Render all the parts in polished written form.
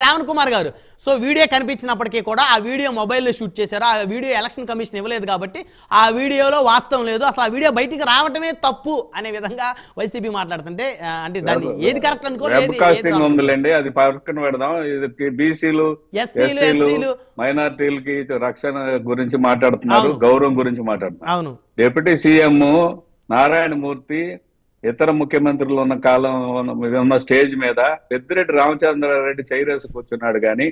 శ్రావణ్ కుమార్ గారు so video కనిపించినప్పటికీ కూడా ఆ వీడియో మొబైల్లో షూట్ చేశారు. ఆ వీడియో ఎలక్షన్ కమిషన్ ఇవ్వలేదు కాబట్టి ఆ వీడియోలో వాస్తవం లేదు. అసలు ఆ వీడియో బయటికి రావటమే తప్పు అనే విధంగా వైసీపీ మాట్లాడుతుంటే అంటే దాన్ని ఏది కరెక్ట్ అనుకోలేండి. అది పక్కన పెడదాం. బీసీలు ఎస్సీలు మైనార్టీలకి రక్షణ గురించి మాట్లాడుతున్నారు, గౌరవం గురించి మాట్లాడుతున్నారు. అవును. డిప్యూటీ సీఎం నారాయణమూర్తి ఇతర ముఖ్యమంత్రులు ఉన్న కాలం ఉన్న స్టేజ్ మీద పెద్దిరెడ్డి రామచంద్రారెడ్డి చైరేసి కూర్చున్నాడు కానీ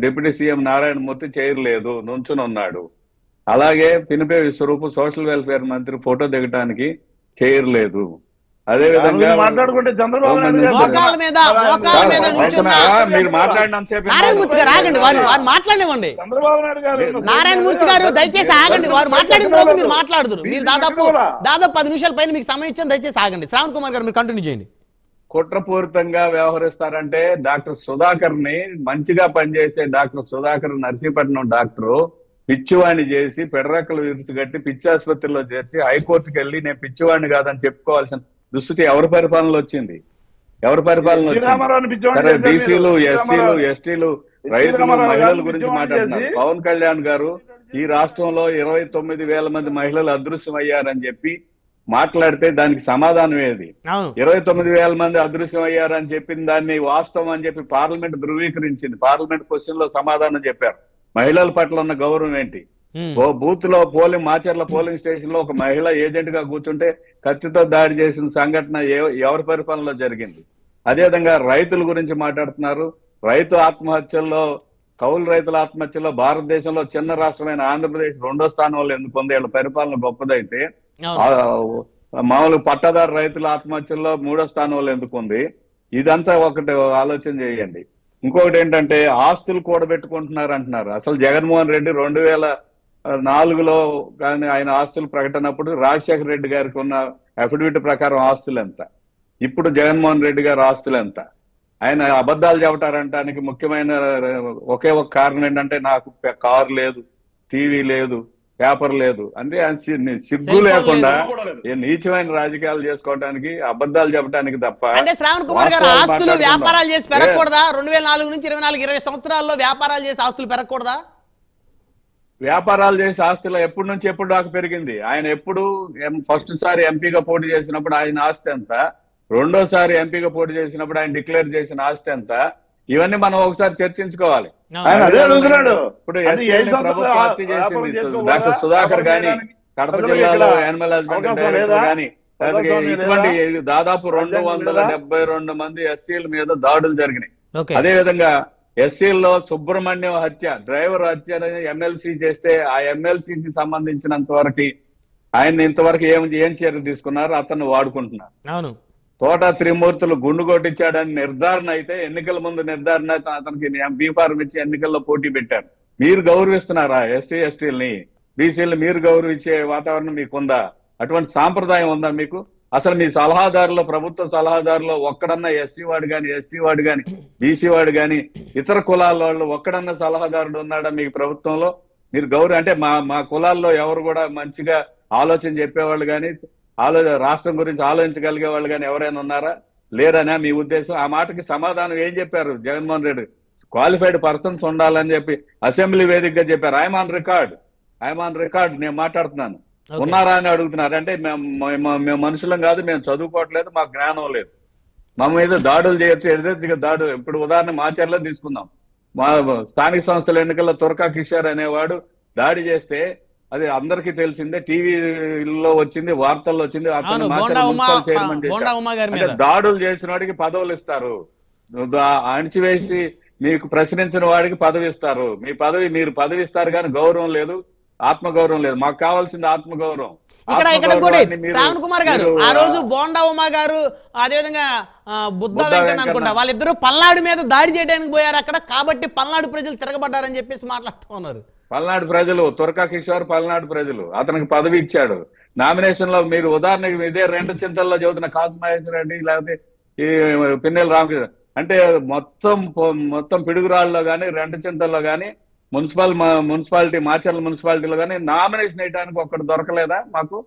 డిప్యూటీ సీఎం నారాయణమూర్తి చేయలేదు, నుంచుని ఉన్నాడు. అలాగే పినిపే విశ్వరూప్ సోషల్ వెల్ఫేర్ మంత్రి ఫోటో దిగటానికి చేయలేదు. అదే విధంగా మాట్లాడుకుంటే చంద్రబాబు మీరు మాట్లాడినంతసేపు మాట్లాడివ్వండి. చంద్రబాబు నాయుడు గారు నారాయణమూర్తి గారు దయచేసి ఆగండి. వారు మాట్లాడిన తర్వాత మీరు మాట్లాడుతున్నారు. మీరు దాదాపు 10 నిమిషాల పైన మీకు సమయం ఇచ్చాను. దయచేసి ఆగండి. శ్రావణ్ కుమార్ గారు మీరు కంటిన్యూ చేయండి. కుట్రపూరితంగా వ్యవహరిస్తారంటే డాక్టర్ సుధాకర్ ని మంచిగా పనిచేసే డాక్టర్ సుధాకర్ నర్సీపట్నం డాక్టరు పిచ్చివాణి చేసి పెడరెక్కలు విరుచుగట్టి పిచ్చి ఆసుపత్రిలో చేర్చి హైకోర్టుకి వెళ్ళి నేను పిచ్చివాణి కాదని చెప్పుకోవాల్సిన దుస్థితి ఎవరి పరిపాలనలో వచ్చింది? ఎవరి పరిపాలన వచ్చింది? బీసీలు ఎస్సీలు ఎస్టీలు రైతులు మహిళల గురించి మాట్లాడుతున్నారు. పవన్ కళ్యాణ్ గారు ఈ రాష్ట్రంలో 29,000 మంది మహిళలు అదృశ్యమయ్యారని చెప్పి మాట్లాడితే దానికి సమాధానం ఏది? 29,000 మంది అదృశ్యం అయ్యారని చెప్పిన దాన్ని వాస్తవం అని చెప్పి పార్లమెంట్ ధృవీకరించింది. పార్లమెంట్ క్వశ్చన్ లో సమాధానం చెప్పారు. మహిళల పట్ల ఉన్న గౌరవం ఏంటి? ఓ బూత్ లో మాచర్ల పోలింగ్ స్టేషన్ లో ఒక మహిళ ఏజెంట్ గా కూర్చుంటే కత్తితో దాడి చేసిన సంఘటన ఎవరి పరిపాలనలో జరిగింది? అదేవిధంగా రైతుల గురించి మాట్లాడుతున్నారు. రైతు ఆత్మహత్యల్లో కౌలు రైతుల ఆత్మహత్యలో భారతదేశంలో చిన్న రాష్ట్రమైన ఆంధ్రప్రదేశ్ 2వ స్థానంలో ఎందుకుంది? వీళ్ళ పరిపాలన గొప్పదైతే మామూలు పట్టాదారు రైతుల ఆత్మహత్యల్లో 3వ స్థానంలో ఎందుకుంది? ఇదంతా ఒకటి ఆలోచన చేయండి. ఇంకొకటి ఏంటంటే ఆస్తులు కూడబెట్టుకుంటున్నారు అంటున్నారు. అసలు జగన్మోహన్ రెడ్డి 2004లో కానీ ఆయన ఆస్తులు ప్రకటనప్పుడు రాజశేఖర రెడ్డి గారికి ఉన్న అఫిడవిట్ ప్రకారం ఆస్తులు ఎంత, ఇప్పుడు జగన్మోహన్ రెడ్డి గారి ఆస్తులు ఎంత? ఆయన అబద్ధాలు చెప్పటారంటానికి ముఖ్యమైన ఒకే ఒక కారణం ఏంటంటే నాకు కారు లేదు, టీవీ లేదు, పేపర్ లేదు అంటే సిగ్గు లేకుండా నీచమైన రాజకీయాలు చేసుకోవడానికి అబద్ధాలు చెప్పడానికి తప్ప. అంటే శ్రావణ్ కుమార్ గారు ఆస్తులు వ్యాపారాలు చేసి పెరగకూడదా? 2004 నుంచి 20 సంవత్సరాల్లో వ్యాపారాలు చేసి ఆస్తులు పెరగకూడదా? వ్యాపారాలు చేసి ఆస్తులు ఎప్పటి నుంచి ఎప్పుడు దాకా పెరిగింది? ఆయన ఎప్పుడు ఫస్ట్ సారి ఎంపీగా పోటీ చేసినప్పుడు ఆయన ఆస్తి ఎంత, రెండోసారి ఎంపీగా పోటీ చేసినప్పుడు ఆయన డిక్లేర్ చేసిన ఆస్తి ఎంత? ఇవన్నీ మనం ఒకసారి చర్చించుకోవాలి. ఇప్పుడు ప్రభుత్వం హత్య చేసింది డాక్టర్ సుధాకర్ గాని, కడప జిల్లాలో యానిమల్ హస్బెండరీ డైరెక్టర్ గాని, ఇటువంటి దాదాపు 272 మంది ఎస్సీల మీద దాడులు జరిగినాయి. అదేవిధంగా ఎస్సీల్లో సుబ్రహ్మణ్యం హత్య, డ్రైవర్ హత్య ఎమ్మెల్సీ చేస్తే ఆ ఎమ్మెల్సీకి సంబంధించినంత వరకు ఆయన ఇంతవరకు ఏం చర్య తీసుకున్నారు? అతన్ని వాడుకుంటున్నారు. తోట త్రిమూర్తులు గుండు కొట్టించాడని నిర్ధారణ అయితే, ఎన్నికల ముందు నిర్ధారణ అతనికి బీఫార్మ్ ఇచ్చి ఎన్నికల్లో పోటీ పెట్టారు. మీరు గౌరవిస్తున్నారా ఎస్సీ ఎస్టీలని, బీసీలు మీరు గౌరవించే వాతావరణం మీకుందా? అటువంటి సాంప్రదాయం ఉందా మీకు? అసలు మీ సలహాదారులో, ప్రభుత్వ సలహాదారులో ఒక్కడన్నా ఎస్సీ వాడు కానీ, ఎస్టీ వాడు కానీ, బీసీ వాడు కానీ, ఇతర కులాల వాళ్ళు ఒక్కడన్నా సలహాదారుడు ఉన్నాడా మీకు ప్రభుత్వంలో? మీరు అంటే మా కులాల్లో ఎవరు కూడా మంచిగా ఆలోచన చెప్పేవాళ్ళు కానీ, రాష్ట్రం గురించి ఆలోచించగలిగే వాళ్ళు కానీ ఎవరైనా ఉన్నారా? లేరనా మీ ఉద్దేశం? ఆ మాటకి సమాధానం ఏం చెప్పారు జగన్మోహన్ రెడ్డి? క్వాలిఫైడ్ పర్సన్స్ ఉండాలని చెప్పి అసెంబ్లీ వేదికగా చెప్పారు. ఐఎమ్ ఆన్ రికార్డ్ నేను మాట్లాడుతున్నాను. ఉన్నారా అని అడుగుతున్నారు. అంటే మేము మనుషులం కాదు, మేము చదువుకోవట్లేదు, మాకు జ్ఞానం లేదు, మా మీద దాడులు చేయొచ్చు. దాడులు ఇప్పుడు ఉదాహరణ మాచర్లో తీసుకుందాం. మా స్థానిక సంస్థల ఎన్నికల్లో తురకా కిషోర్ అనేవాడు దాడి చేస్తే అది అందరికీ తెలిసిందే, టీవీలో వచ్చింది, వార్తల్లో వచ్చింది. అతను దాడులు చేసిన వాడికి పదవులు ఇస్తారు, అణిచివేసి మీకు ప్రశ్నించిన వాడికి పదవి ఇస్తారు. మీరు పదవి ఇస్తారు కానీ గౌరవం లేదు, ఆత్మగౌరవం లేదు. మాకు కావాల్సింది ఆత్మగౌరవం. శ్రావణ్ కుమార్ గారు ఆ రోజు బోండా ఉమా గారు, అదేవిధంగా బుద్ధ వెంకన్న అనుకుంటా, వాళ్ళిద్దరూ పల్నాడు మీద దాడి చేయడానికి పోయారు అక్కడ, కాబట్టి పల్నాడు ప్రజలు తిరగబడ్డారని చెప్పేసి మాట్లాడుతూ ఉన్నారు. పల్నాడు ప్రజలు, తురకా కిషోర్ పల్నాడు ప్రజలు అతనికి పదవి ఇచ్చాడు. నామినేషన్ లో మీరు ఉదాహరణకి ఇదే 2 చింతల్లో చదువుతున్న కాసుమహేశ్వర రెడ్డి లేకపోతే ఈ పిన్నెల రామకృష్ణ అంటే మొత్తం పిడుగురాళ్ళలో కానీ 2 చింతల్లో కానీ మున్సిపాలిటీ మాచర్ల మున్సిపాలిటీలో కానీ నామినేషన్ వేయడానికి ఒక్కటి దొరకలేదా మాకు?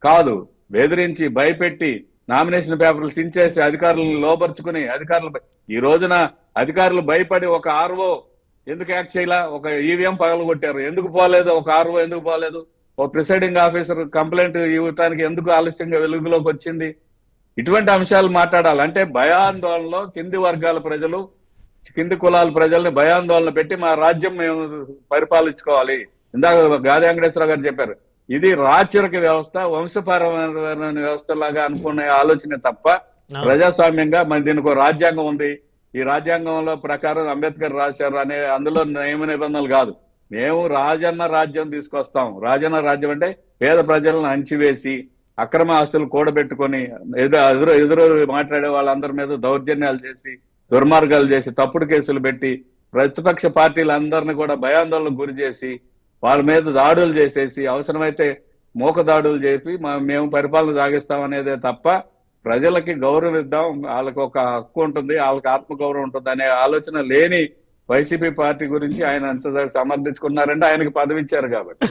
కాదు, బెదిరించి భయపెట్టి నామినేషన్ పేపర్లు చించేసి అధికారులను లోపరుచుకుని ఈ రోజున అధికారులు భయపడి ఒక ఆర్ఓ ఎందుకు యాక్ట్ చేయాల, ఒక ఈవీఎం పగలగొట్టారు ఎందుకు పోలేదు, ఒక ఆర్ఓ ఎందుకు పోలేదు, ఒక ప్రిసైడింగ్ ఆఫీసర్ కంప్లైంట్ ఇవ్వటానికి ఎందుకు ఆలస్యంగా వెలుగులోకి వచ్చింది. ఇటువంటి అంశాలు మాట్లాడాలి. అంటే భయాందోళనలో కింది వర్గాల ప్రజలు, కింది కులాల ప్రజల్ని భయాందోళన పెట్టి మా రాజ్యం మేము పరిపాలించుకోవాలి. ఇందాక గాది వెంకటేశ్వరరావు గారు చెప్పారు, ఇది రాచరిక వ్యవస్థ, వంశపారమైన వ్యవస్థ లాగా అనుకునే ఆలోచన తప్ప ప్రజాస్వామ్యంగా మరి దీనికి ఒక రాజ్యాంగం ఉంది, ఈ రాజ్యాంగంలో ప్రకారం అంబేద్కర్ రాశారు అనే అందులో నియమ నిబంధనలు కాదు. మేము రాజన్న రాజ్యం తీసుకొస్తాం. రాజన్న రాజ్యం అంటే పేద ప్రజలను అణచివేసి అక్రమ ఆస్తులు కూడబెట్టుకొని ఎదురు మాట్లాడే వాళ్ళందరి మీద దౌర్జన్యాలు చేసి, దుర్మార్గాలు చేసి, తప్పుడు కేసులు పెట్టి ప్రతిపక్ష పార్టీలందరినీ కూడా భయాందోళనకు గురి చేసి వాళ్ళ మీద దాడులు చేసేసి అవసరమైతే మూక దాడులు చేసి మేము పరిపాలన సాగిస్తాం అనేదే తప్ప ప్రజలకి గౌరవం ఇద్దాం, వాళ్ళకి ఒక హక్కు ఉంటుంది, వాళ్ళకి ఆత్మగౌరవం ఉంటుంది అనే ఆలోచన లేని వైసీపీ పార్టీ గురించి ఆయన ఎంత సమర్థించుకున్నారంటే ఆయనకి పదవి ఇచ్చారు కాబట్టి.